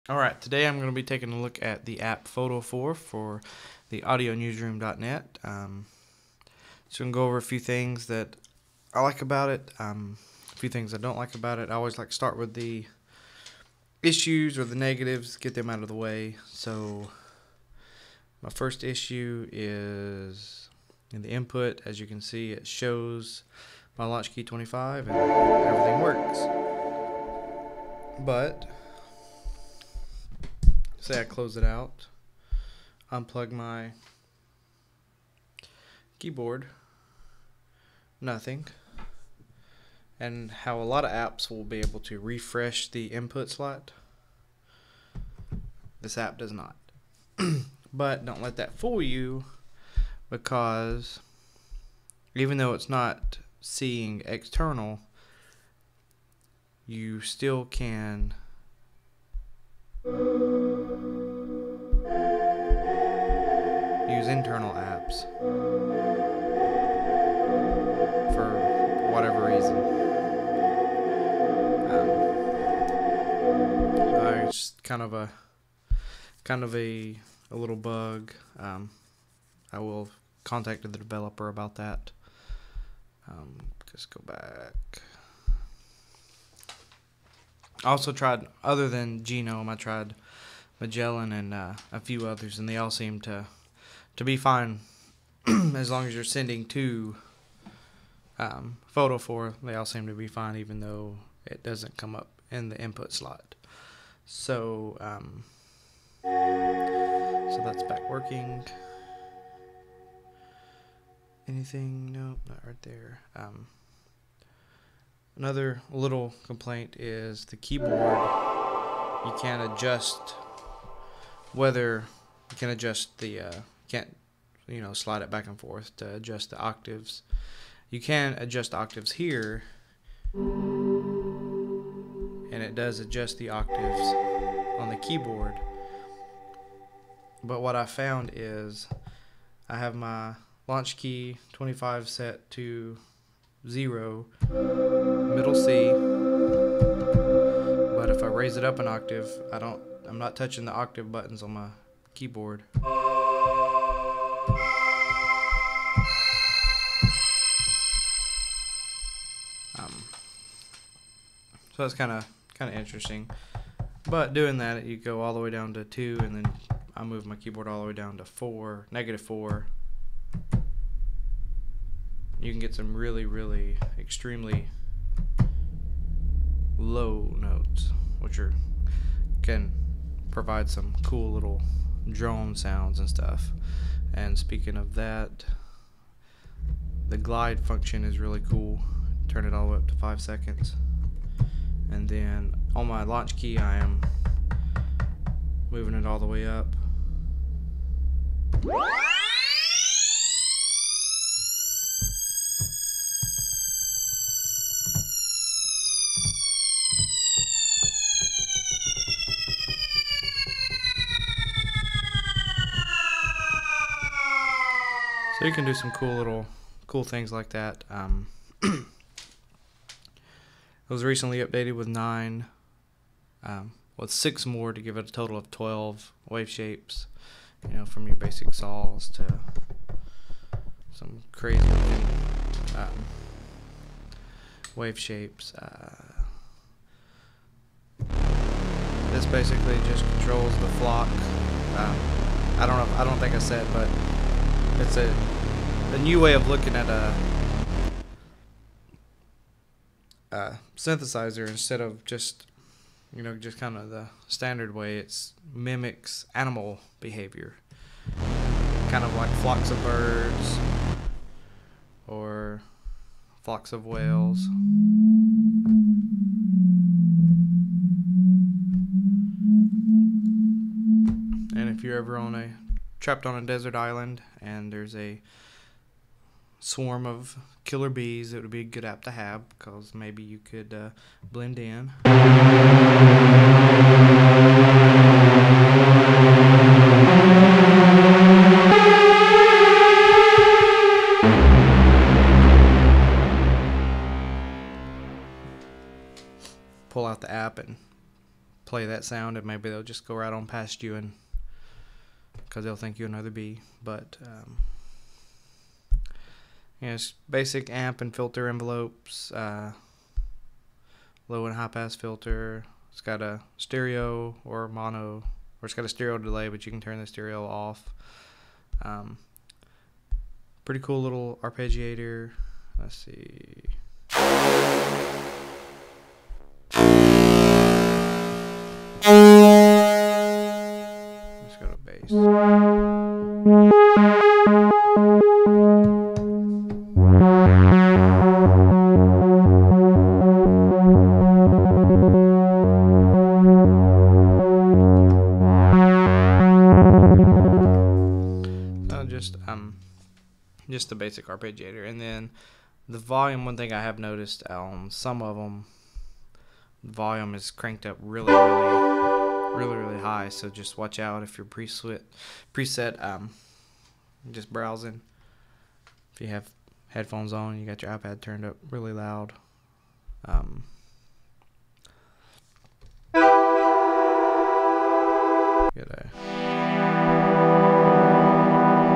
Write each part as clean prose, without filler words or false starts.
Alright, today I'm going to be taking a look at the app Photophore for the audionewsroom.net. So I'm going to go over a few things that I like about it, a few things I don't like about it. I always like to start with the issues or the negatives, get them out of the way. So my first issue is in the input. As you can see, it shows my launch key 25 and everything works. But say I close it out, unplug my keyboard, nothing. And how a lot of apps will be able to refresh the input slot, this app does not. But don't let that fool you, because even though it's not seeing external, you still can use internal apps for whatever reason. So it's kind of a little bug. I will contact the developer about that. Just go back. I also tried, other than Genome, I tried Magellan and a few others, and they all seem to be fine as long as you're sending to Photophore. They all seem to be fine, even though it doesn't come up in the input slot. So so that's back working. Anything? Nope, not right there. Another little complaint is the keyboard. You can't adjust whether you can adjust the can't slide it back and forth to adjust the octaves. You can adjust octaves here, and it does adjust the octaves on the keyboard. But what I found is I have my launch key 25 set to 0, middle C, but if I raise it up an octave, I'm not touching the octave buttons on my keyboard. So that's kind of interesting. But doing that, you go all the way down to 2, and then I move my keyboard all the way down to 4, -4. You can get some really extremely low notes, which can provide some cool little drone sounds and stuff. And speaking of that, the glide function is really cool. Turn it all the way up to 5 seconds. And then on my launch key, I am moving it all the way up. So you can do some cool things like that. It was recently updated with 9, with 6 more to give it a total of 12 wave shapes. From your basic saws to some crazy looking wave shapes. This basically just controls the flock. I don't think I said, but it's a new way of looking at a synthesizer instead of just kind of the standard way. It mimics animal behavior, kind of like flocks of birds or flocks of whales. And if you're ever trapped on a desert island and there's a swarm of killer bees, it would be a good app to have, because maybe you could blend in. Pull out the app and play that sound, and maybe they'll just go right on past you, and because they'll think you're another bee. But it's basic amp and filter envelopes, low and high pass filter. It's got a stereo or mono, or it's got a stereo delay, but you can turn the stereo off. Pretty cool little arpeggiator. Let's see. Let's go to bass. Just the basic arpeggiator. And then the volume, one thing I have noticed on some of them, volume is cranked up really high, so just watch out if you're preset just browsing. If you have headphones on, you got your iPad turned up really loud.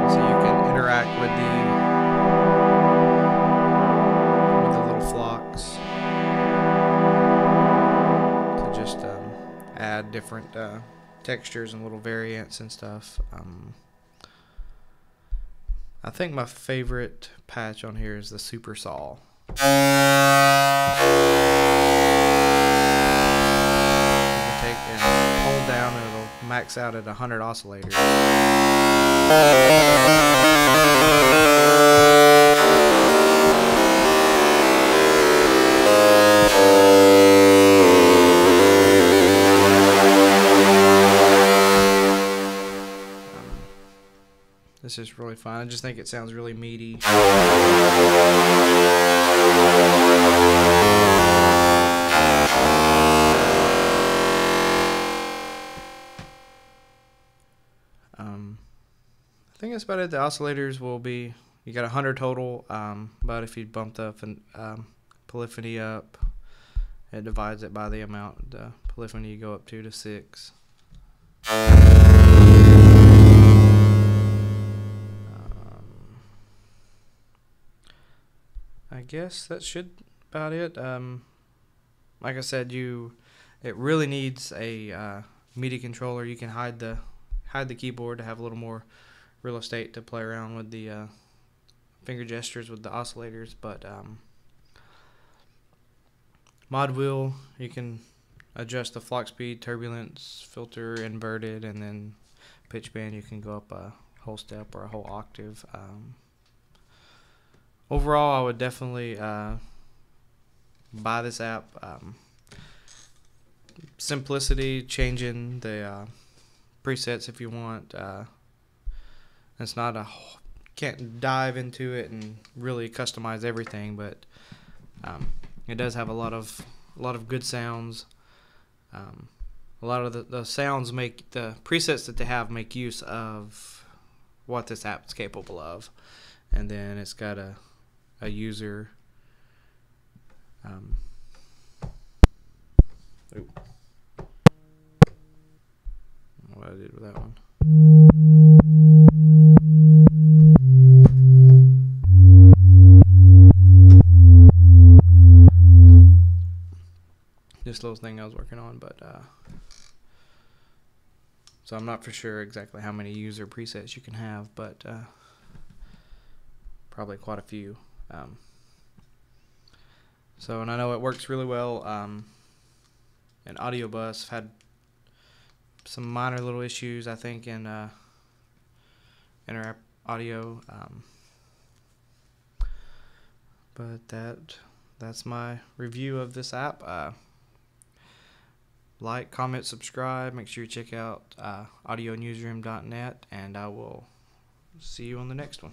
So you can interact with the little flocks to just add different textures and little variants and stuff. I think my favorite patch on here is the Super Saw. You can take and hold down and it'll max out at 100 oscillators. This is really fun. I just think it sounds really meaty. I think that's about it. The oscillators will be, you got 100 total, but if you bump the polyphony up, it divides it by the amount the polyphony you go up to 6. I guess that should about it. Like I said, it really needs a MIDI controller. You can hide the keyboard to have a little more real estate to play around with the finger gestures with the oscillators. But mod wheel, you can adjust the flock speed, turbulence, filter, inverted, and then pitch bend. You can go up a whole step or a whole octave. Overall, I would definitely buy this app. Simplicity, changing the presets if you want. It's not can't dive into it and really customize everything, but it does have a lot of good sounds. A lot of the sounds make the presets that they have make use of what this app is capable of, and then it's got a user. What I did with that one. This little thing I was working on, but so I'm not for sure exactly how many user presets you can have, but probably quite a few. So, and I know it works really well. In Audio Bus, I've had some minor little issues, I think, in Inter Audio. But that's my review of this app. Like, comment, subscribe. Make sure you check out audionewsroom.net, and I will see you on the next one.